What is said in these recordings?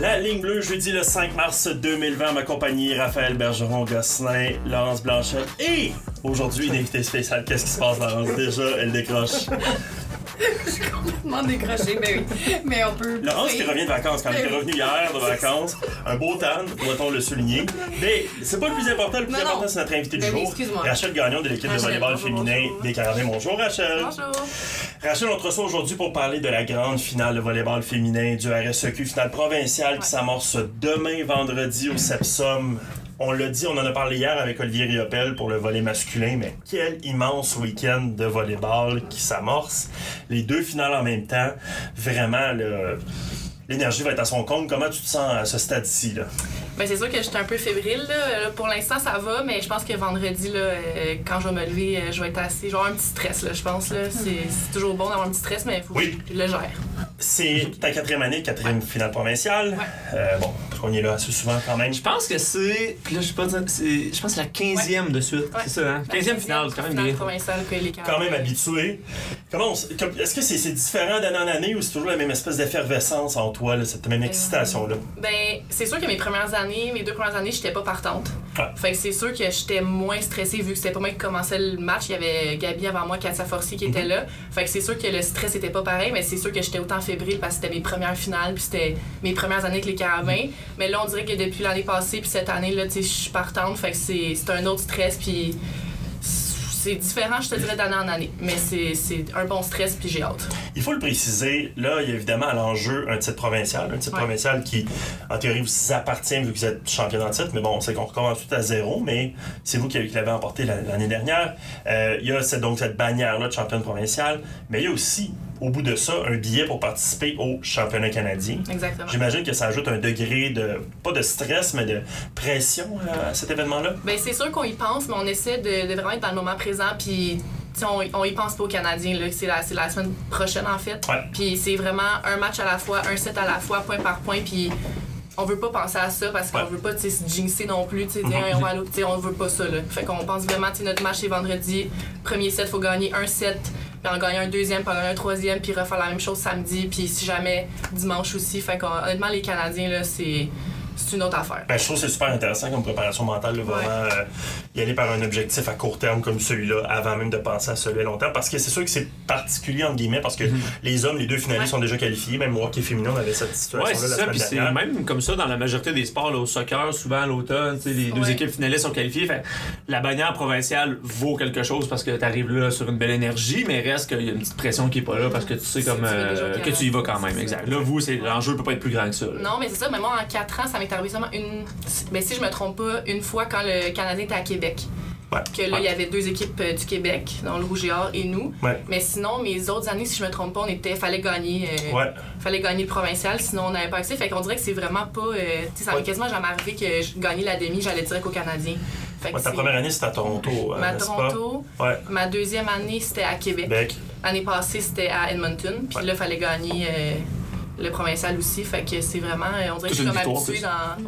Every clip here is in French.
La ligne bleue, jeudi le 5 mars 2020, ma compagnie Raphaël Bergeron-Gosselin, Laurence Blanchette et aujourd'hui une invitée spéciale. Qu'est-ce qui se passe, Laurence? Déjà, elle décroche. Je suis complètement décrochée, mais oui. Mais on peut. Laurence qui revient de vacances, quand elle est revenue hier de vacances. Un beau tan, doit-on le souligner. Mais c'est pas le plus important. Le plus important, c'est notre invité du jour. Excuse-moi. Rachel Gagnon de l'équipe de volleyball féminin des Carabins. Bonjour, Rachel. Bonjour. Rachel, on te reçoit aujourd'hui pour parler de la grande finale de volleyball féminin du RSEQ, finale provinciale qui s'amorce demain, vendredi, au Sepsum. On l'a dit, on en a parlé hier avec Olivier Riopel pour le volley masculin, mais quel immense week-end de volleyball qui s'amorce. Les deux finales en même temps. Vraiment, l'énergie va être à son compte. Comment tu te sens à ce stade-ci, là? Ben, c'est sûr que j'étais un peu fébrile. Là. Pour l'instant, ça va, mais je pense que vendredi, là, quand je vais me lever, je vais être assez. Je vais avoir un petit stress, là, je pense. Là. C'est toujours bon d'avoir un petit stress, mais il faut que je le gère. C'est ta quatrième année, quatrième finale provinciale. Bon, on est là assez souvent quand même. Je pense que c'est. Puis là, je sais pas dire. Je pense que c'est la 15e de suite. C'est ça, hein? 15e finale, c'est quand même bien. Provinciale que les quand même habitué. Est-ce que c'est différent d'année en année ou c'est toujours la même espèce d'effervescence en toi, là, cette même excitation-là? Ben, c'est sûr que mes deux premières années, j'étais pas partante. Fait que c'est sûr que j'étais moins stressée vu que c'était pas moi qui commençais le match. Il y avait Gabi avant moi, Katia Forcier qui était là. Fait que c'est sûr que le stress était pas pareil, mais c'est sûr que j'étais autant fébrile parce que c'était mes premières finales puis c'était mes premières années avec les Carabins. Mais là, on dirait que depuis l'année passée puis cette année, là, tu sais, je suis partante. Fait que c'est un autre stress puis c'est différent, je te dirais, d'année en année. Mais c'est un bon stress, puis j'ai hâte. Il faut le préciser, là, il y a évidemment à l'enjeu un titre provincial. Un titre provincial qui, en théorie, vous appartient vu que vous êtes championne en titre. Mais bon, on sait qu'on recommence tout à zéro, mais c'est vous qui l'avez emporté l'année dernière. Il y a cette bannière-là de championne provinciale, mais il y a aussi, au bout de ça, un billet pour participer au championnat canadien. Exactement. J'imagine que ça ajoute un degré de, pas de stress, mais de pression à cet événement-là. Bien, c'est sûr qu'on y pense, mais on essaie de vraiment être dans le moment présent, puis on y pense pas aux Canadiens, là. C'est la semaine prochaine, en fait. Puis c'est vraiment un match à la fois, un set à la fois, point par point, puis on veut pas penser à ça parce qu'on veut pas se jinxer non plus, dire on va à l'autre, on veut pas ça, là. Fait qu'on pense vraiment, notre match est vendredi, premier set, faut gagner un set, puis en gagner un deuxième, puis en gagner un troisième, puis refaire la même chose samedi, puis si jamais dimanche aussi. Fait qu'honnêtement, les Canadiens, là, c'est une autre affaire. Ben, je trouve que c'est super intéressant comme préparation mentale, là, vraiment y aller par un objectif à court terme comme celui-là avant même de penser à celui à long terme, parce que c'est sûr que c'est particulier entre guillemets parce que les hommes, les deux finalistes sont déjà qualifiés, même moi qui est féminin, on avait cette situation-là c'est la ça, semaine dernière. C'est même comme ça dans la majorité des sports, là, au soccer, souvent à l'automne, les deux équipes finalistes sont qualifiées, fait, la bannière provinciale vaut quelque chose parce que t'arrives là sur une belle énergie, mais reste qu'il y a une petite pression qui est pas là parce que tu sais comme que tu y vas quand même, exact. Là, vous, l'enjeu peut pas être plus grand que ça. Là. Non, mais c'est ça, mais moi en 4 ans, ça m'est arrivé seulement si je me trompe pas, une fois quand le Canadien était à Québec. Que là, il y avait deux équipes du Québec, dans le Rouge et Or et nous. Mais sinon, mes autres années, si je me trompe pas, fallait gagner le provincial, sinon on n'avait pas accès. Fait qu'on dirait que c'est vraiment pas. Ça m'est quasiment jamais arrivé que je gagnais la demi, j'allais direct au Canadien. Ta première année, c'était à Toronto. À Toronto. Ma deuxième année, c'était à Québec. L'année passée, c'était à Edmonton. Puis là, il fallait gagner le provincial aussi, fait que c'est vraiment, on dirait que je suis comme habituée dans...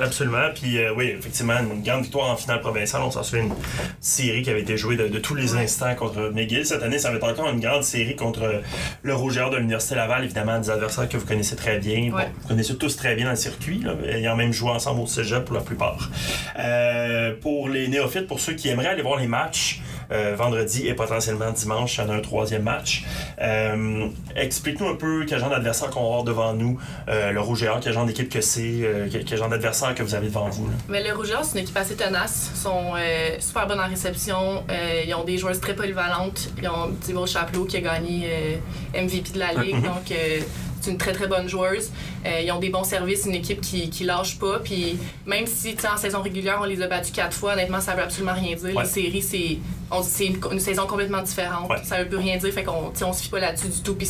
Absolument, puis oui, effectivement, une grande victoire en finale provinciale, on s'en souvient, une série qui avait été jouée de tous les instants contre McGill. Cette année, ça va être encore une grande série contre le Rouge et Or de l'Université Laval, évidemment, des adversaires que vous connaissez très bien. Bon, vous connaissez tous très bien dans le circuit, là, ayant même joué ensemble au cégep pour la plupart. Pour les néophytes, pour ceux qui aimeraient aller voir les matchs, vendredi et potentiellement dimanche, il y en a un troisième match. Explique-nous un peu quel genre d'adversaire qu'on va avoir devant nous, le Rouge et Or, quel genre d'équipe que c'est, quel genre d'adversaire que vous avez devant vous. Là. Mais le Rouge et Or, c'est une équipe assez tenace. Ils sont super bonnes en réception. Ils ont des joueuses très polyvalentes. Ils ont Thibaut Chapelot qui a gagné MVP de la Ligue. Donc, c'est une très très bonne joueuse. Ils ont des bons services, une équipe qui lâche pas. Puis même si en saison régulière on les a battus 4 fois, honnêtement ça veut absolument rien dire. Les séries c'est une saison complètement différente. Ça veut plus rien dire. Fait qu'on se fie pas là-dessus du tout. Puis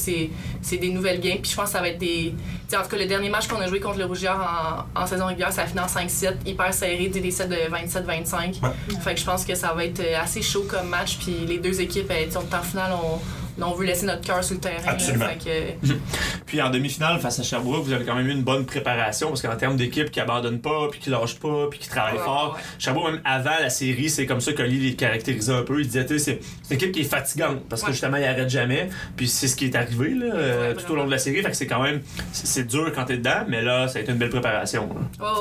c'est des nouvelles games. Puis je pense que ça va être des. En tout cas le dernier match qu'on a joué contre le Rouge et Or en saison régulière, ça a fini en 5-7, hyper serré, des sets de 27-25. Fait que je pense que ça va être assez chaud comme match. Puis les deux équipes, en finale on veut laisser notre cœur sur le terrain. Absolument. Là, Puis en demi-finale, face à Sherbrooke, vous avez quand même eu une bonne préparation parce qu'en termes d'équipe qui abandonne pas, puis qui lâche pas, puis qui travaille fort. Sherbrooke, même avant la série, c'est comme ça qu'Oli les caractérisait un peu. Il disait, tu sais, c'est une équipe qui est fatigante parce que justement, il arrête jamais. Puis c'est ce qui est arrivé là, tout au long de la série. Fait que c'est quand même, c'est dur quand t'es dedans, mais là, ça a été une belle préparation.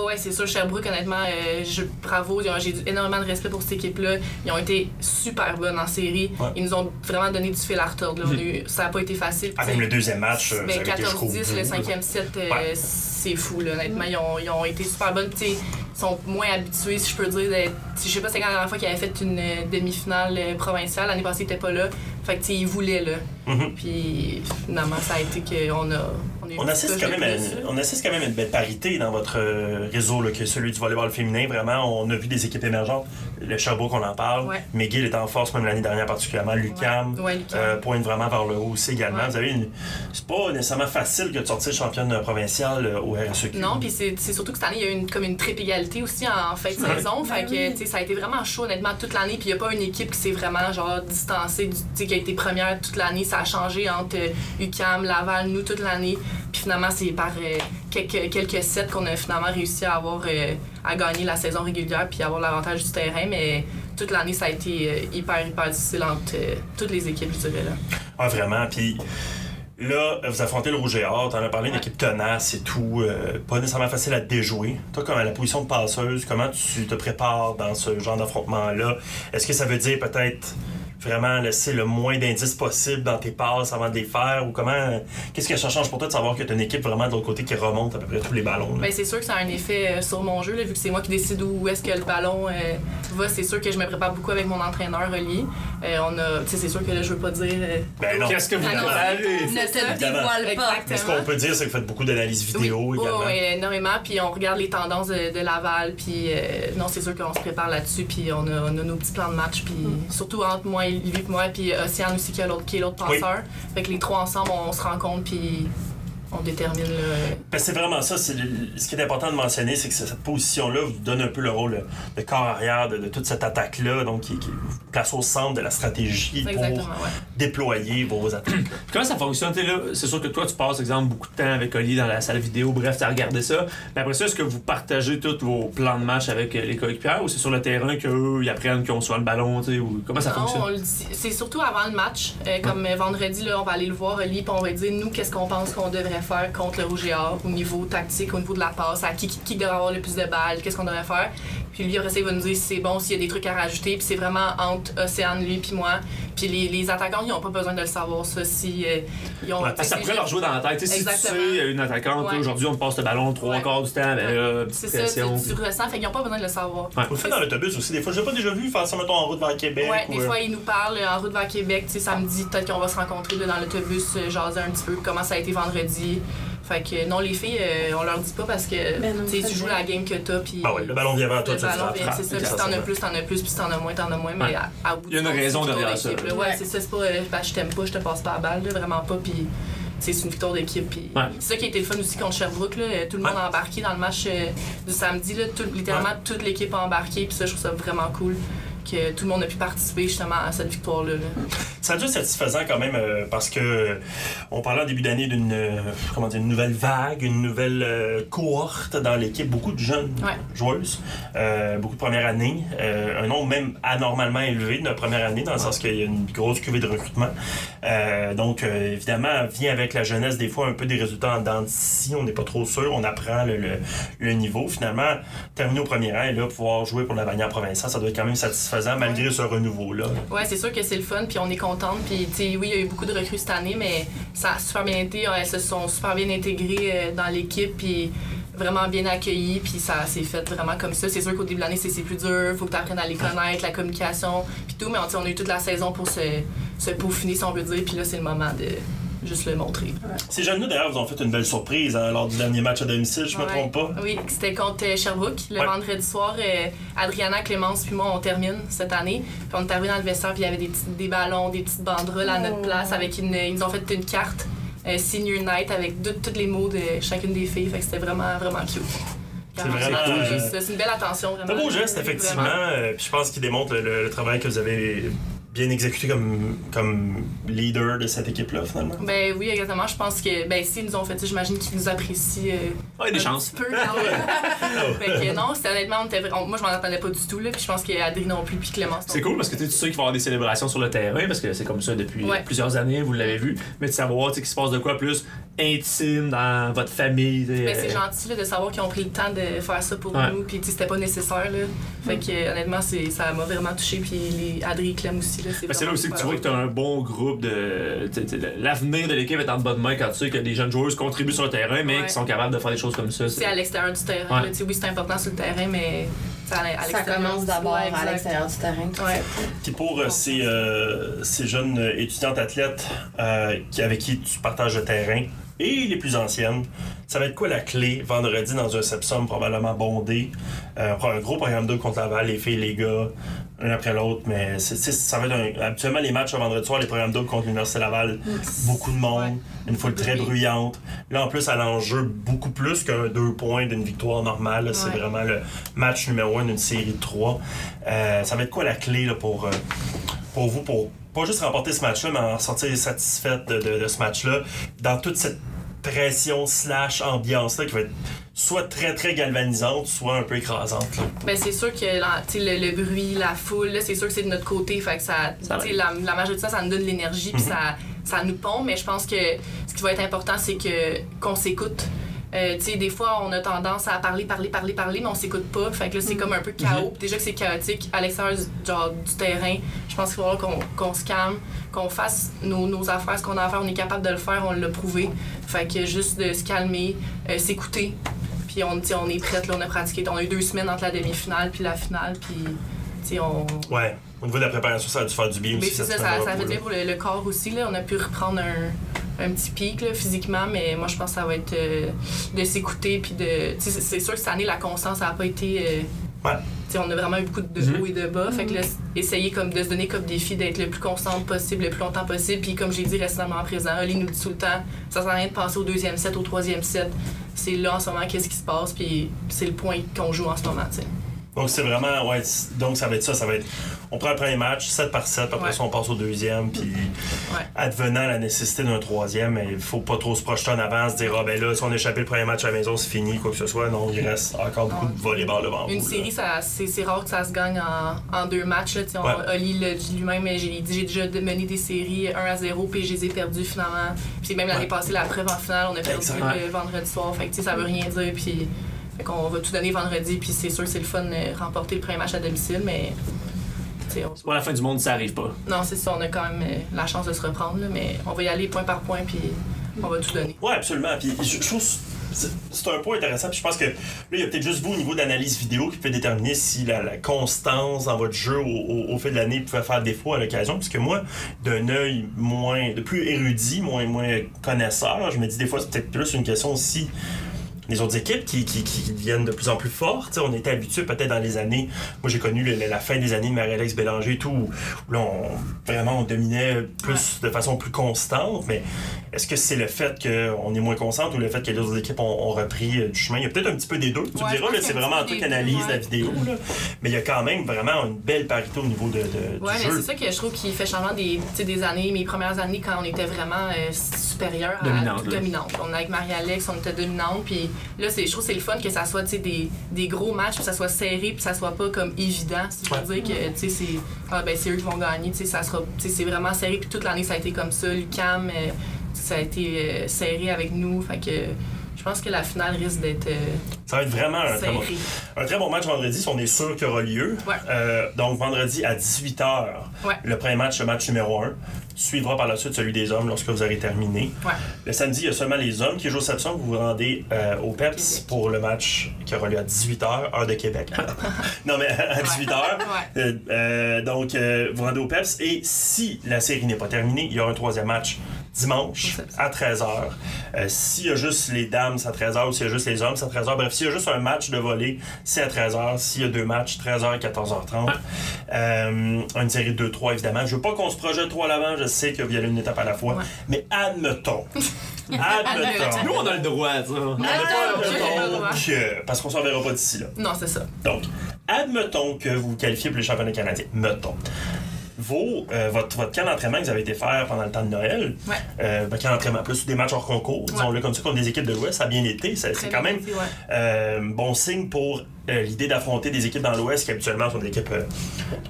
Ouais, c'est sûr. Sherbrooke, honnêtement, bravo. J'ai énormément de respect pour cette équipe-là. Ils ont été super bonnes en série. Ils nous ont vraiment donné du fil à retordre. Ça n'a pas été facile. Même le deuxième match, 14-10, le cinquième set, c'est fou. Là, honnêtement, ils ont été super bonnes. Ils sont moins habitués, si je peux dire. Je sais pas c'est quand la dernière fois qu'ils avaient fait une demi-finale provinciale. L'année passée, ils n'étaient pas là. Fait que ils voulaient là. Puis finalement, ça a été qu'on a. On assiste quand même à une belle parité dans votre réseau, là, que celui du volleyball féminin. Vraiment, on a vu des équipes émergentes. Le Sherbrooke, on en parle. McGill est en force, même l'année dernière particulièrement. L'UQAM pointe vraiment vers le haut aussi également. Vous avez c'est pas nécessairement facile que de sortir championne provinciale au RSEQ. Non, puis c'est surtout que cette année, il y a eu comme une triple égalité aussi en fin de saison. Fait que ça a été vraiment chaud, honnêtement, toute l'année. Puis il n'y a pas une équipe qui s'est vraiment genre distancée, qui a été première toute l'année. Ça a changé entre UQAM, Laval, nous, toute l'année. Puis finalement, c'est par quelques sets qu'on a finalement réussi à avoir à gagner la saison régulière puis avoir l'avantage du terrain. Mais toute l'année, ça a été hyper difficile entre toutes les équipes, je dirais. Là. Ah, vraiment. Puis là, vous affrontez le Rouge et Or. T'en as parlé d'équipe tenace et tout. Pas nécessairement facile à déjouer. Toi, comme à la position de passeuse, comment tu te prépares dans ce genre d'affrontement-là? Est-ce que ça veut dire peut-être vraiment laisser le moins d'indices possible dans tes passes avant de les faire, ou comment, qu'est-ce que ça change pour toi de savoir que tu as une équipe vraiment de l'autre côté qui remonte à peu près tous les ballons? Bien, c'est sûr que ça a un effet sur mon jeu, là, vu que c'est moi qui décide où est-ce que le ballon va. C'est sûr que je me prépare beaucoup avec mon entraîneur Oli. C'est sûr que là, je veux pas dire qu'est-ce que vous préparez? Ne te dévoile pas. Mais ce qu'on peut dire, c'est que vous faites beaucoup d'analyses vidéo également. Oui, énormément, puis on regarde les tendances de Laval, puis non, c'est sûr qu'on se prépare là-dessus, puis on a nos petits plans de match, puis surtout entre moi et lui, puis Océane aussi, qui est l'autre passeur. Fait que les trois ensemble, on se rencontre, puis on détermine le... C'est vraiment ça. Ce qui est important de mentionner, c'est que cette position-là vous donne un peu le rôle de corps arrière de toute cette attaque-là, donc qui place au centre de la stratégie pour déployer vos attaques. Comment ça fonctionne? Là, c'est sûr que toi, tu passes, exemple, beaucoup de temps avec Oli dans la salle vidéo, bref, tu as regardé ça. Mais après ça, est-ce que vous partagez tous vos plans de match avec les coéquipiers, ou c'est sur le terrain qu'eux, ils apprennent qu'on soit le ballon, ou comment ça fonctionne? On le dit. C'est surtout avant le match. Comme vendredi, là, on va aller le voir, Oli, puis on va dire, nous, qu'est-ce qu'on pense qu'on devrait faire contre le Rouge et Or au niveau tactique, au niveau de la passe, à qui devrait avoir le plus de balles, qu'est-ce qu'on devrait faire. Puis lui, après ça, il va nous dire si c'est bon, s'il y a des trucs à rajouter. Puis c'est vraiment entre Océane, lui, puis moi. Puis les attaquants, ils n'ont pas besoin de le savoir, ça. Si, ils ont, ça pourrait leur jouer dans la tête. Si tu sais, une attaquante, aujourd'hui, on te passe le ballon 3/4 du temps, ben là, c'est pression. Ça, tu ressens, fait qu'ils n'ont pas besoin de le savoir. Vous le faites dans l'autobus aussi. Des fois, je l'ai pas déjà vu faire ça, mettons, en route vers Québec. Des fois, ils nous parlent en route vers Québec. Samedi, peut-être qu'on va se rencontrer là, dans l'autobus, jaser un petit peu comment ça a été vendredi. Fait que non, les filles, on leur dit pas parce que tu joues la game que t'as. Puis le ballon vient vers toi, tu le frappes. C'est ça, si t'en as plus, puis si t'en as moins, t'en as moins. Mais à bout il y a une raison derrière ça. C'est ça, c'est pas je t'aime pas, je te passe pas la balle, là, vraiment pas. Puis c'est une victoire d'équipe. Puis c'est ça qui a été le fun aussi contre Sherbrooke. Là, tout le monde a embarqué dans le match du samedi. Là, littéralement, toute l'équipe a embarqué. Puis ça, je trouve ça vraiment cool. Que tout le monde a pu participer justement à cette victoire-là. Ça a dû être satisfaisant quand même parce que on parlait en début d'année d'une une nouvelle vague, une nouvelle cohorte dans l'équipe, beaucoup de jeunes joueuses, beaucoup de première année, un nombre même anormalement élevé de première année dans le sens qu'il y a une grosse cuvée de recrutement. Donc évidemment, vient avec la jeunesse des fois un peu des résultats en dents d'ici, on n'est pas trop sûr, on apprend le niveau. Finalement, terminer au premier rang et là, pouvoir jouer pour la bannière provinciale, ça doit être quand même satisfaisant malgré ce renouveau-là. Oui, c'est sûr que c'est le fun, puis on est contente. Puis, oui, il y a eu beaucoup de recrues cette année, mais ça a super bien été. Elles se sont super bien intégrées dans l'équipe, puis vraiment bien accueillies, puis ça s'est fait vraiment comme ça. C'est sûr qu'au début de l'année, c'est plus dur. Il faut que tu apprennes à les connaître, la communication, puis tout. Mais on a eu toute la saison pour se peaufiner, si on veut dire. Puis là, c'est le moment de juste le montrer. Ces jeunes-là, d'ailleurs, vous ont fait une belle surprise lors du dernier match à domicile, je me trompe pas. Oui, c'était contre Sherbrooke. Le vendredi soir, Adriana, Clémence puis moi, on termine cette année. Puis on est arrivé dans le vestiaire, puis il y avait des ballons, des petites banderoles à notre place. Ils nous ont fait une carte Senior Night avec tous les mots de chacune des filles. Fait que c'était vraiment, vraiment cute. C'est vraiment c'est une belle attention, vraiment. C'est un beau geste, effectivement. Puis je pense qu'il démontre le travail que vous avez bien exécuté comme leader de cette équipe-là, finalement? Ben oui, exactement. Je pense que s'ils nous ont fait ça, j'imagine qu'ils nous apprécient il y a des chances. Un petit peu quand même. Fait que non, c'était honnêtement, moi je m'en attendais pas du tout, là, puis je pense qu'Adri non plus, puis Clémence. C'est cool parce que tu sais qu'il va y avoir des célébrations sur le terrain, parce que c'est comme ça depuis plusieurs années, vous l'avez vu, mais de savoir qu'il se passe de quoi plus intime dans votre famille. Ben, c'est gentil là, de savoir qu'ils ont pris le temps de faire ça pour nous, puis c'était pas nécessaire. Là. Fait que honnêtement, ça m'a vraiment touché, puis Adri et Clem aussi. Là, c'est là aussi que tu vois que tu as un bon groupe de. L'avenir de l'équipe est en bonne main quand tu sais que des jeunes joueuses contribuent sur le terrain, mais qui sont capables de faire des choses comme ça. C'est à l'extérieur du terrain. Là, oui, c'est important sur le terrain, mais ça commence d'abord à l'extérieur du terrain. Puis pour ces jeunes étudiantes athlètes avec qui tu partages le terrain, et les plus anciennes, ça va être quoi la clé vendredi dans un Sepsum probablement bondé? Un gros programme 2 contre Laval, les filles, les gars, un après l'autre, mais ça va être habituellement les matchs le vendredi soir, les programmes 2 contre l'Université Laval, beaucoup de monde, une foule très bruyante. Là en plus, à l'enjeu beaucoup plus qu'un 2 points d'une victoire normale. Là, c'est vraiment le match numéro 1 d'une série de 3. Ça va être quoi la clé là, pour vous, pour pas juste remporter ce match-là, mais en sortir satisfaite de ce match-là, dans toute cette pression / ambiance-là qui va être soit très très galvanisante, soit un peu écrasante. Là. Ben c'est sûr que le bruit, la foule, là, c'est sûr que c'est de notre côté, fait que la majorité de ça nous donne de l'énergie, puis ça nous pompe, mais je pense que ce qui va être important, c'est qu'on s'écoute. Des fois, on a tendance à parler, mais on s'écoute pas. Fait que là, c'est comme un peu chaos. Déjà que c'est chaotique à l'extérieur du terrain, je pense qu'il va falloir qu'on se calme, qu'on fasse nos affaires, ce qu'on a à faire. On est capable de le faire, on l'a prouvé. Fait que juste de se calmer, s'écouter. Puis on est prête, là, on a pratiqué. On a eu 2 semaines entre la demi-finale puis la finale. Puis, Ouais, au niveau de la préparation, ça a dû faire du bien aussi. Mais ça fait bien pour le corps aussi. Là. On a pu reprendre un petit pic là, physiquement, mais moi je pense que ça va être de s'écouter puis c'est sûr que cette année la constance n'a pas été on a vraiment eu beaucoup de hauts et de bas, fait que là, essayer comme de se donner comme défi d'être le plus constant possible, le plus longtemps possible, puis comme j'ai dit, rester dans le moment présent. Oli nous dit tout le temps, ça sert à rien de passer au 2e set, au 3e set, c'est là en ce moment qu'est-ce qui se passe, puis c'est le point qu'on joue en ce moment, t'sais. Donc c'est vraiment, donc ça va être ça va être, on prend le premier match, 7 par 7, après ça on passe au 2e, puis advenant la nécessité d'un 3e, il faut pas trop se projeter en avant, se dire, là, si on a échappé le premier match à la maison, c'est fini, quoi que ce soit, non, il reste encore beaucoup de volleyball devant vous. Une série, c'est rare que ça se gagne en 2 matchs, là, Oli l'a dit lui-même, j'ai déjà mené des séries 1-0, puis je les ai perdues finalement, puis même l'année passée, la preuve en finale, on a perdu le vendredi soir, fait que ça veut rien dire, puis... Fait qu'on va tout donner vendredi, puis c'est sûr que c'est le fun de remporter le premier match à domicile, mais... C'est pas la fin du monde si ça arrive pas. Non, c'est ça, on a quand même la chance de se reprendre, là, mais on va y aller point par point, puis on va tout donner. Oui, absolument. Puis je trouve c'est un point intéressant, puis je pense que là, il y a peut-être juste vous, au niveau d'analyse vidéo, qui peut déterminer si la constance dans votre jeu au fil de l'année pouvait faire défaut à l'occasion, parce que moi, d'un œil de plus érudit, moins connaisseur, je me dis des fois, c'est peut-être plus une question aussi... Les autres équipes qui deviennent de plus en plus fortes. T'sais, on était habitués peut-être dans les années... Moi, j'ai connu la fin des années de Marie-Alex Bélanger et tout, où là, on dominait plus de façon plus constante. Mais est-ce que c'est le fait qu'on est moins constante ou le fait que les autres équipes ont repris du chemin? Il y a peut-être un petit peu des deux. Tu me diras, là, c'est vraiment un truc analyse de la vidéo. Là. Mais il y a quand même vraiment une belle parité au niveau du jeu. Mais c'est ça que je trouve qui fait changement des années, mes premières années, quand on était vraiment supérieur dominante. On avec Marie-Alex, on était dominante, puis là, je trouve que c'est le fun que ça soit des gros matchs, puis ça soit serré, puis ça soit pas comme évident. C'est-à-dire que c'est eux qui vont gagner. C'est vraiment serré, puis toute l'année, ça a été comme ça. L'UQAM, ça a été serré avec nous. Fait que je pense que la finale risque d'être ça va être vraiment un très bon match vendredi, si on est sûr qu'il aura lieu. Donc, vendredi à 18h, le premier match, le match numéro 1. Suivra par la suite celui des hommes lorsque vous aurez terminé. Le samedi, il y a seulement les hommes qui jouent au Sepsum. Vous vous rendez au PEPS pour le match qui aura lieu à 18h, heure de Québec. Non, mais à 18h. Donc, vous vous rendez au PEPS. Et si la série n'est pas terminée, il y aura un 3e match dimanche à 13h. S'il y a juste les dames, c'est à 13h, ou s'il y a juste les hommes, c'est à 13h. Bref, s'il y a juste un match de volley, c'est à 13h. S'il y a 2 matchs, 13h et 14h30. Une série de 2-3, évidemment. Je veux pas qu'on se projette trop à l'avant, je sais qu'il y a une étape à la fois, mais admettons. Nous, on a le droit, ça. Parce qu'on s'en verra pas d'ici là. Non, c'est ça. Donc, admettons que vous vous qualifiez pour les championnats canadiens. Mettons. votre camp d'entraînement que vous avez été faire pendant le temps de Noël, camp d'entraînement plus des matchs hors concours, disons-le comme ça, contre des équipes de l'Ouest, ça a bien été. C'est quand même bon signe pour l'idée d'affronter des équipes dans l'Ouest qui habituellement sont des équipes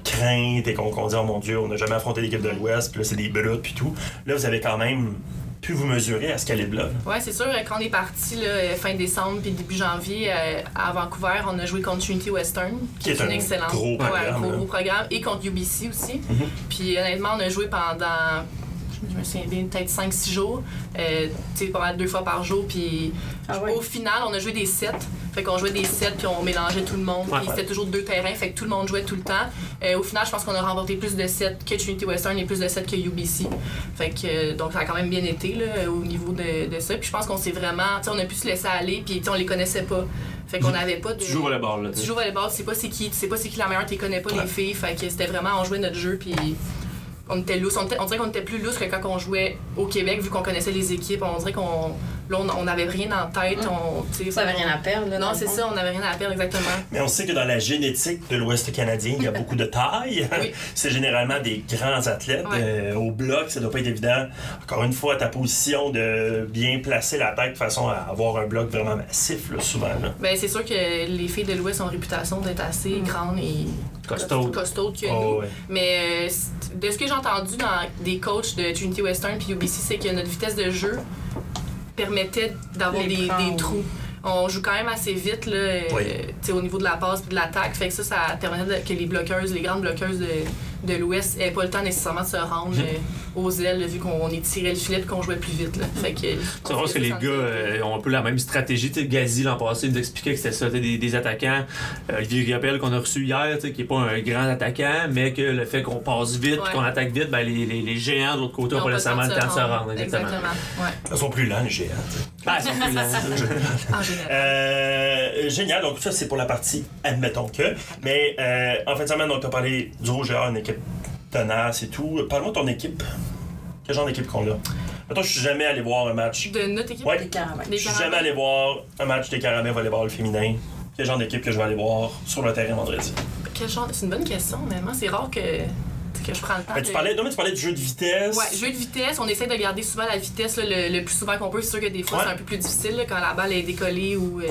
craintes et qu'on dit, oh mon Dieu, on n'a jamais affronté l'équipe de l'Ouest, puis là c'est des brutes puis tout. Là, vous avez quand même pu vous mesurer à ce calibre-là. Oui, c'est sûr. Quand on est parti fin décembre puis début janvier à Vancouver, on a joué contre Trinity Western, qui est une excellente gros programme, et contre UBC aussi. Puis honnêtement, on a joué pendant, je me souviens bien, peut-être 5-6 jours, pas mal 2 fois par jour. Puis au final, on a joué des sets. Fait qu'on jouait des sets puis on mélangeait tout le monde. Puis c'était toujours 2 terrains, fait que tout le monde jouait tout le temps. Au final, je pense qu'on a remporté plus de sets que Trinity Western et plus de sets que UBC. Fait que donc ça a quand même bien été là, au niveau de ça. Puis je pense qu'on s'est vraiment, on a pu se laisser aller puis on les connaissait pas. Fait qu'on n'avait pas de. Tu joues au volleyball là. Tu joues au volleyball, tu sais pas c'est qui la meilleure, tu les connais pas les filles. Fait que c'était vraiment on jouait notre jeu puis on était loose. On dirait qu'on était plus loose que quand on jouait au Québec, vu qu'on connaissait les équipes. On dirait qu'on n'avait rien en tête. Ça n'avait rien à perdre. Là, non, c'est ça, on n'avait rien à perdre, exactement. Mais on sait que dans la génétique de l'Ouest canadien, il y a beaucoup de taille. Oui. C'est généralement des grands athlètes. Au bloc, ça doit pas être évident. Encore une fois, ta position de bien placer la tête de façon à avoir un bloc vraiment massif, là, souvent. Là. Ben, c'est sûr que les filles de l'Ouest ont réputation d'être assez grandes et costaudes que nous. Ouais. Mais de ce que j'ai entendu dans des coachs de Trinity Western puis UBC, c'est que notre vitesse de jeu permettait d'avoir des trous. On joue quand même assez vite là, au niveau de la passe et de l'attaque. Fait que ça permettait que les grandes bloqueuses de l'Ouest n'avaient pas le temps nécessairement de se rendre aux ailes, vu qu'on étirait le filet et qu'on jouait plus vite. Là. Fait que, c'est vrai que les gars ont un peu la même stratégie. Gazi, l'an passé, il nous expliquait que c'était ça, des attaquants. Olivier Riopel, qu'on a reçu hier, qui n'est pas un grand attaquant, mais que le fait qu'on passe vite qu'on attaque vite, ben, les géants de l'autre côté n'ont pas nécessairement le temps de se rendre. Exactement. Ils sont plus lents, les géants. Ils sont plus lents. Génial. Donc, ça, c'est pour la partie admettons que. Mais en fin de semaine, tu as parlé du Rouge-Géant, une équipe tenace et tout. Parle-moi de ton équipe. Quel genre d'équipe qu'on a? Maintenant, je suis jamais allé voir un match. De notre équipe? Des Caramels. Je suis jamais allé voir un match des Caramels volleyball féminin. Quel genre d'équipe que je vais aller voir sur le terrain vendredi? Quel genre? C'est une bonne question, mais moi, c'est rare que je prends le temps. Tu parlais de jeu de vitesse. Ouais, jeu de vitesse. On essaie de garder souvent la vitesse là, le plus souvent qu'on peut. C'est sûr que des fois, c'est un peu plus difficile là, quand la balle est décollée ou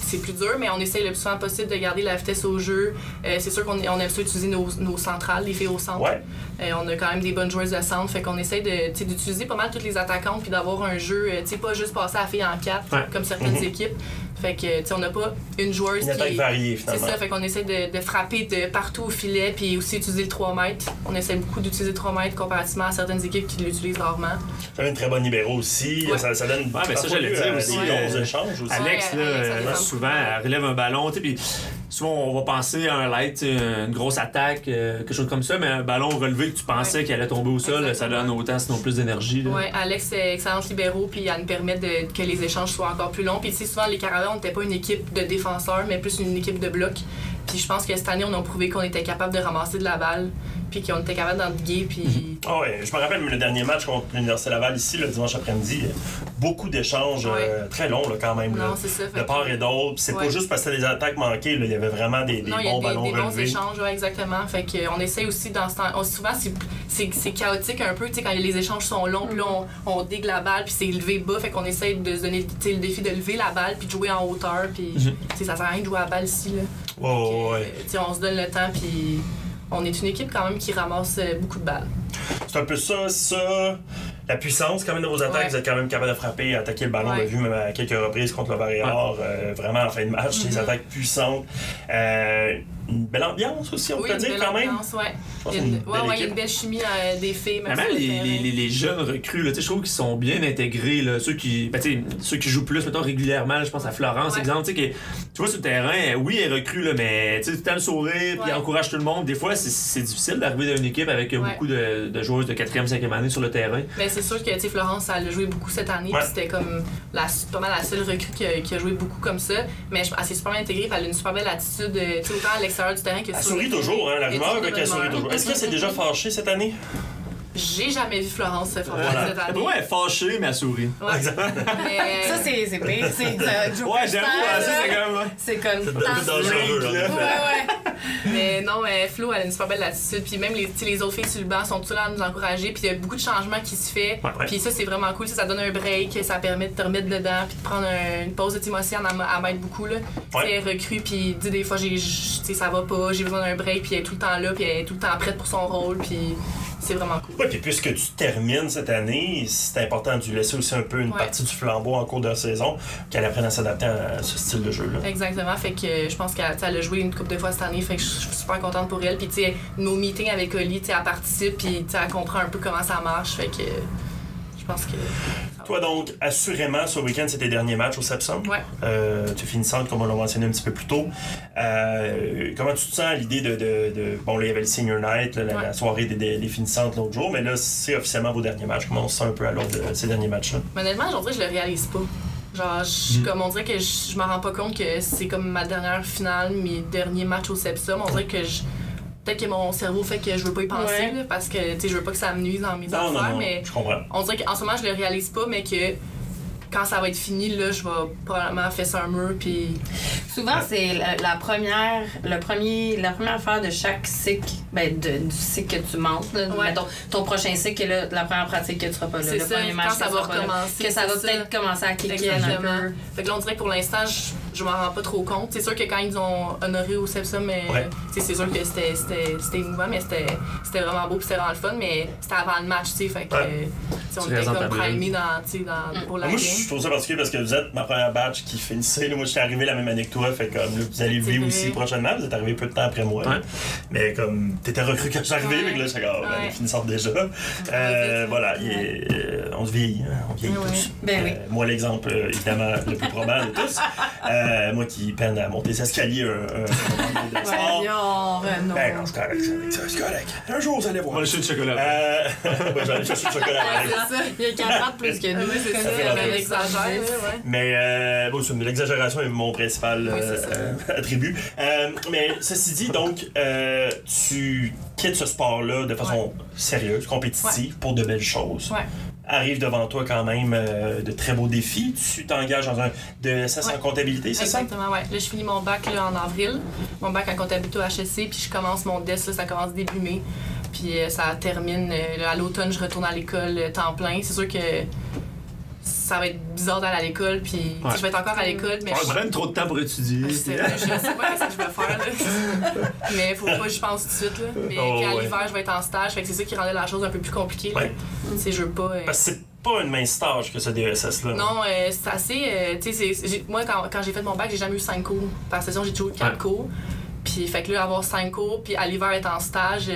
c'est plus dur, mais on essaie le plus souvent possible de garder la vitesse au jeu. C'est sûr qu'on aime ça utiliser nos centrales, les filles au centre. Ouais. On a quand même des bonnes joueuses de centre, fait qu'on essaie d'utiliser pas mal toutes les attaquantes puis d'avoir un jeu, pas juste passer à la fille en 4 comme certaines équipes. Fait que, on n'a pas une joueuse une attaque variée, finalement. C'est ça, fait qu'on essaie de frapper de partout au filet, puis aussi utiliser le 3 mètres. On essaie beaucoup d'utiliser le 3 mètres comparativement à certaines équipes qui l'utilisent rarement. Ça donne une très bonne libéraux aussi. Ça donne mais ça, j'allais dire aussi. Des échanges aussi. Alex, souvent, elle relève un ballon, puis souvent, on va penser à un light, une grosse attaque, quelque chose comme ça, mais un ballon relevé que tu pensais qu'il allait tomber au sol, exactement. Ça donne autant, sinon plus d'énergie. Oui, Alex est excellente libéraux, puis elle nous permet que les échanges soient encore plus longs. Puis souvent, les Caravels, on n'était pas une équipe de défenseurs, mais plus une équipe de bloc. Puis je pense que cette année, on a prouvé qu'on était capable de ramasser de la balle, puis qu'on était capable d'endiguer. Puis... je me rappelle le dernier match contre l'Université Laval ici, le dimanche après-midi. Beaucoup d'échanges très longs là, quand même. Non, là, c'est ça. De part et d'autre. C'est pas juste parce que c'était des attaques manquées. Là, il y avait vraiment des bons ballons relevés. Des bons échanges, exactement. Fait qu'on essaie aussi dans ce temps. Souvent, c'est chaotique un peu. Quand les échanges sont longs, puis là, on digue la balle, puis c'est levé bas. Fait qu'on essaie de se donner le défi de lever la balle, puis de jouer en hauteur. Puis ça sert à rien de jouer à la balle ici. Là. On se donne le temps, puis on est une équipe quand même qui ramasse beaucoup de balles. C'est un peu ça. La puissance quand même de vos attaques, vous êtes quand même capable de frapper, attaquer le ballon. On l'a vu même à quelques reprises contre le Barrière, vraiment en fin de match, des attaques puissantes. Une belle ambiance aussi, on peut dire quand même. Il y a une belle chimie des filles. Même les jeunes recrues, là, je trouve qu'ils sont bien intégrés. Là, ceux qui jouent plus, mettons, régulièrement, là, je pense à Florence, exemple, tu vois sur le terrain, oui, elle recrue, là, mais tu as le sourire, puis elle encourage tout le monde. Des fois, c'est difficile d'arriver dans une équipe avec beaucoup de joueuses de 4e, 5e année sur le terrain. Ben, c'est sûr que Florence, elle a joué beaucoup cette année, puis c'était comme pas mal la seule recrue qui a joué beaucoup comme ça. Mais elle s'est super bien intégrée, elle a une super belle attitude, autant à l'extérieur du terrain que sur elle sourit toujours, hein, la rumeur qu'elle sourit toujours. Est-ce qu'elle s'est déjà fâchée cette année? J'ai jamais vu Florence se faire Voilà. cette année. Ouais, elle est fâchée, mais elle sourit. Ouais. Mais, Ça, c'est pire. C'est Ouais, j'avoue, ça, c'est comme. C'est comme. C'est un peu dangereux, là. Ouais. mais non, Flo, elle a une super belle attitude. Puis même les autres filles sur le banc sont toutes là à nous encourager. Puis il y a beaucoup de changements qui se fait. Ouais. Puis ça, c'est vraiment cool. Ça donne un break, ça permet de te remettre dedans. Puis de prendre une pause de Timothée, elle m'aide beaucoup. Là. Ouais. Elle recrue, puis dit des fois, ça va pas, j'ai besoin d'un break. Puis elle est tout le temps là, puis elle est tout le temps prête pour son rôle. Puis c'est vraiment cool. Oui, puis puisque tu termines cette année, c'est important de lui laisser aussi un peu une partie du flambeau en cours de saison, qu'elle apprenne à s'adapter à ce style de jeu-là. Exactement, fait que je pense qu'elle a joué une couple de fois cette année, fait que je suis super contente pour elle. Puis tu sais, nos meetings avec Oli, tu sais, elle participe, puis tu sais, elle comprend un peu comment ça marche, fait que je pense que... Toi donc, assurément, ce week-end, c'est tes derniers matchs au Sepsum. Ouais. Tu es finissante, comme on l'a mentionné un petit peu plus tôt. Comment tu te sens à l'idée de... Bon, là, il y avait le Senior Night, là, la soirée des finissantes l'autre jour, mais là, c'est officiellement vos derniers matchs. Comment on se sent un peu à l'heure de ces derniers matchs-là? Mais honnêtement, je le réalise pas. Genre, comme on dirait que je m'en rends pas compte que c'est comme ma dernière finale, mes derniers matchs au Sepsum. On dirait que peut-être que mon cerveau fait que je veux pas y penser, là, parce que tu sais, je veux pas que ça me nuise dans mes affaires, non, mais je comprends. on dirait qu'en ce moment, je le réalise pas, mais que quand ça va être fini, là, je vais probablement fesser un mur, puis... Souvent, c'est la première affaire de chaque cycle, du cycle que tu montes. Là, mettons, ton prochain cycle est là, la première pratique que tu seras pas là. C'est le ça, premier match quand ça va recommencer. Que ça va peut-être commencer à kicker un peu. Fait que là, on dirait que pour l'instant, je m'en rends pas trop compte. C'est sûr que quand ils ont honoré au Sepsum, c'est sûr que c'était émouvant, mais c'était vraiment beau, puis c'était vraiment le fun, mais c'était avant le match, tu sais, fait que on était comme primés pour la game. Moi, je trouve ça particulier parce que vous êtes ma première batch qui finissait. Là, moi, j'étais arrivé la même année que toi, fait comme là, vous allez vivre aussi prochainement. Vous êtes arrivé peu de temps après moi. Ouais. Mais comme t'étais recru quand je suis arrivé, mais là, j'étais comme, elle est finissante déjà. Voilà, on se vieillit, hein, on vieillit tous. Moi, l'exemple, évidemment, le plus probable de tous. Moi qui peine à monter les escaliers c'est correct. Un jour, vous allez voir. On va aller chercher le chocolat. Je vais aller chercher le chocolat. C'est ça. Il y a 4 ans plus que nous. C'est ça, elle exagère. Mais l'exagération est mon principal attribut. Mais ceci dit, donc, tu quittes ce sport-là de façon sérieuse, compétitive, pour de belles choses. Ouais. Arrive devant toi quand même de très beaux défis. Tu t'engages dans un DSS en comptabilité, c'est ça? Exactement, ouais. Là, je finis mon bac là, en avril, mon bac en comptabilité au HEC, puis je commence mon DES, là, ça commence début mai. Puis ça termine, à l'automne, je retourne à l'école temps plein. C'est sûr que ça va être bizarre d'aller à l'école, puis je vais être encore à l'école, mais je prends trop de temps pour étudier. Je sais pas ce que je vais faire, là. Mais faut pas que je pense tout de suite, là. Mais qu'à l'hiver, je vais être en stage, fait que c'est ça qui rendait la chose un peu plus compliquée, là. Je veux pas... Parce que c'est pas une mince stage que ce DSS-là. Non, c'est assez... tu sais, moi, quand j'ai fait mon bac, j'ai jamais eu 5 cours. Par session, j'ai toujours eu 4 cours. Puis, fait que là, avoir 5 cours, puis à l'hiver, être en stage,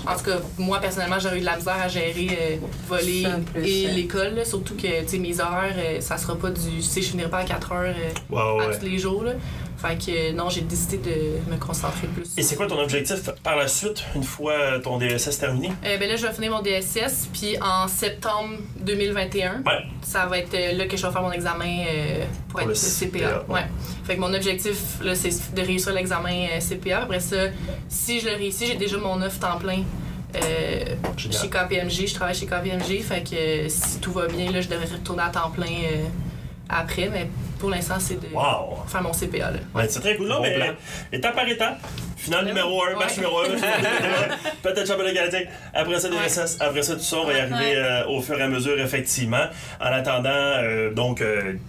en tout cas, moi, personnellement, j'aurais eu de la misère à gérer voler et l'école, là. Surtout que, tu sais, mes horaires, ça sera pas du... Tu sais, je finirai pas à 4 heures à tous les jours, là. Fait que, non, j'ai décidé de me concentrer plus. Et c'est quoi ton objectif par la suite, une fois ton DSS terminé? Ben là, je vais finir mon DSS, puis en septembre 2021, ça va être là que je vais faire mon examen pour être CPA. Fait que mon objectif, là, c'est de réussir l'examen CPA. Après ça, si je le réussis, j'ai déjà mon offre temps plein chez KPMG. Je travaille chez KPMG, fait que si tout va bien, là, je devrais retourner à temps plein après, mais pour l'instant, c'est de faire mon CPA. Là. Ouais, c'est très cool. Non, mais étape par étape. Finale numéro 1, match numéro 1. Peut-être championnat canadien. Après ça, DSS. Après ça, tout ça, on va y arriver au fur et à mesure, effectivement. En attendant, donc,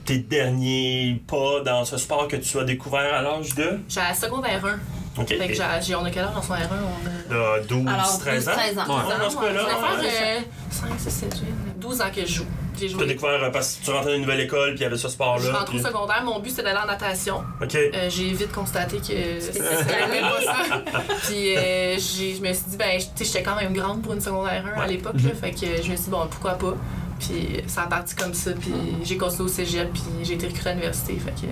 tes derniers pas dans ce sport que tu as découvert à l'âge de? J'ai la secondaire 1. OK. Fait que on a quel âge en secondaire 1? On a 12, 13 ans. 13 ans. Dans ce cas-là. Je vais faire 5, 6, 7, 8, 12 ans que je joue. Tu as découvert parce que tu rentrais dans une nouvelle école puis il y avait ce sport-là. Je rentre au secondaire. Mon but, c'était d'aller en natation. OK. J'ai vite constaté que c'était pas ça. Puis je me suis dit, j'étais quand même grande pour une secondaire 1 à l'époque. Fait que je me suis dit, bon, pourquoi pas. Puis ça a parti comme ça. Puis j'ai continué au cégep. Puis j'ai été recrutée à l'université. Fait que...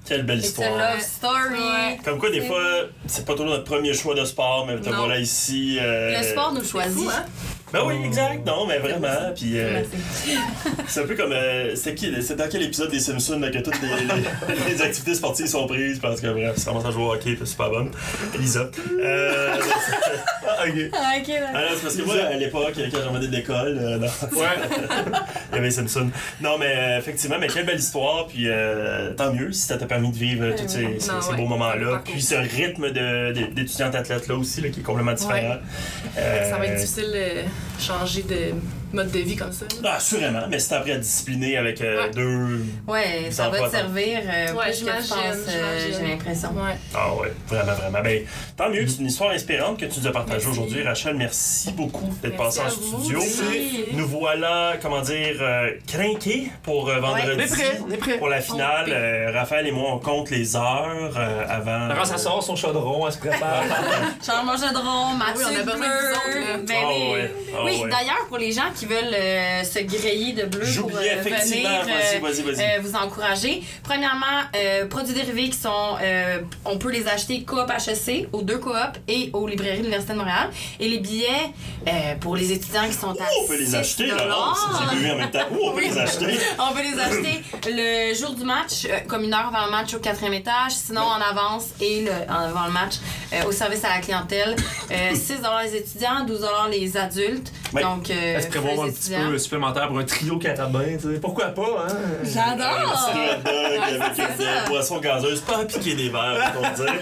Quelle belle histoire. C'est love story. Comme quoi, des fois, c'est pas toujours notre premier choix de sport, mais te voilà ici. Le sport nous choisit. Fou, hein? Ben oui, exact, non, mais vraiment. Puis Merci. c'est un peu comme. C'est dans quel épisode des Simpsons là, que toutes les activités sportives sont prises parce que bref, ça commence à jouer au hockey, c'est super bonne. Lisa. Ok. Ah, ok, là. Alors, c'est parce que moi, à l'époque, quand j'en venais de l'école, non. Il y avait les Simpsons. Non, mais effectivement, mais quelle belle histoire, puis tant mieux si ça t'a permis de vivre tous ces beaux moments-là. Puis ce rythme d'étudiante athlète-là aussi, là, qui est complètement différent. Ça va être difficile de changer de mode de vie comme ça. Ah, assurément, mais si t'as appris à discipliner avec deux. Ouais, ça va te servir plus que tu penses, j'ai l'impression. Ouais. Ah ouais, vraiment, vraiment. Ben, tant mieux, c'est une histoire inspirante que tu nous as partagée aujourd'hui. Rachel, merci beaucoup d'être passée en studio. Nous voilà, comment dire, crinqués pour vendredi. On est prêts. Pour la finale. Raphaël et moi, on compte les heures avant. Quand ça sort son chaudron, elle se prépare. Genre mon chaudron, Mathieu on a besoin de vous autres, là. Ben oui. D'ailleurs, pour les gens qui veulent se griller de bleu pour venir vas-y. vous encourager. Premièrement, produits dérivés qui sont... on peut les acheter coop HEC, aux 2 coop et aux librairies de l'Université de Montréal. Et les billets, pour les étudiants qui sont à on peut les acheter, là. J'ai vu en même temps. On peut les acheter. On peut les acheter le jour du match, comme 1 heure avant le match au 4e étage. Sinon, en avance et avant le match, au service à la clientèle. 6 les étudiants, 12 les adultes. Oui. Donc, est-ce prévoir un petit peu supplémentaire pour un trio carabin, tu sais? Pourquoi pas, hein? J'adore! Un hot dog avec une boisson gazeuse, pas à piquer des verres, pour dire.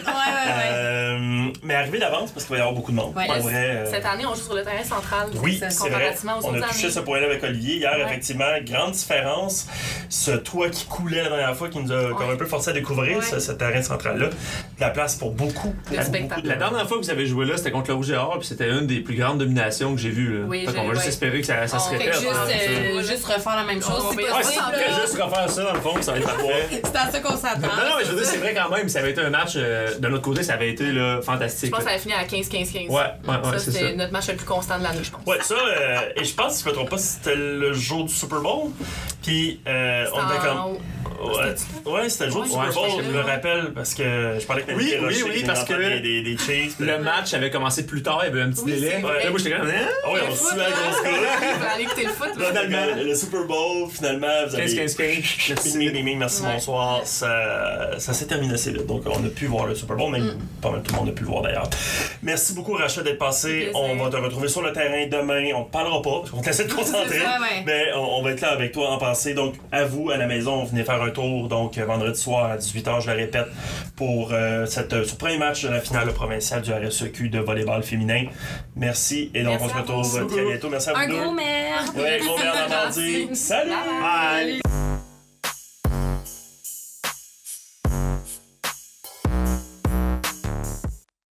Mais arriver d'avance parce qu'il va y avoir beaucoup de monde. Ouais. Pas vrai, Cette année, on joue sur le terrain central. Oui, c'est vrai. Comparativement aux On a autres touché années. ce point-là avec Olivier hier, effectivement. Grande différence. Ce toit qui coulait la dernière fois qui nous a comme un peu forcé à découvrir ce terrain central-là. De la place pour beaucoup De spectacles. La dernière fois que vous avez joué là, c'était contre le Rouge et Or, puis c'était une des plus grandes dominations que j'ai vues. Là. Oui, on va juste espérer que ça se Fait que répète. Juste refaire la même chose. On C'est va possible. Si on fait juste refaire ça, dans le fond, ça va être parfait. C'est à ça qu'on s'attend. Non, mais je veux dire, c'est vrai quand même, ça avait été un match, de l'autre côté, ça avait été là, fantastique. Je pense que ça a fini à 15-15-15. Ouais, ça, c'est ça. c'était notre match le plus constant de l'année, je pense. Ouais, ça, et je pense, si je me trompe pas, c'était le jour du Super Bowl. Puis, on était comme. Ouais, c'était le jour du Super Bowl, je me rappelle, parce que je parlais avec Oui, Rocher, oui, parce que des Chiefs. Le match avait commencé plus tard, il y avait un petit délai. vrai. Là, moi, j'étais comme, Ah ouais, on se souvient à la grosse gueule. Il fallait aller écouter le foot. Finalement, le Super Bowl, finalement, vous avez... 15-15-15. Merci, bonsoir. Ça s'est terminé assez vite. Donc, on a pu voir le Super Bowl, même pas mal tout le monde a pu le voir d'ailleurs. Merci beaucoup, Rachel, d'être passé. On va te retrouver sur le terrain demain. On ne parlera pas, parce qu'on va essayer de te concentrer. Mais on va être là avec toi en pensée. Donc, à vous, à la maison, venez faire un tour. Donc, vendredi soir à 18h, je le répète, pour ce premier match de la finale provinciale du RSEQ de volleyball féminin. Merci. Et donc, on se retrouve très bientôt. Merci à vous Un deux. gros merde! Ouais, gros merde à mardi. Salut! Bye!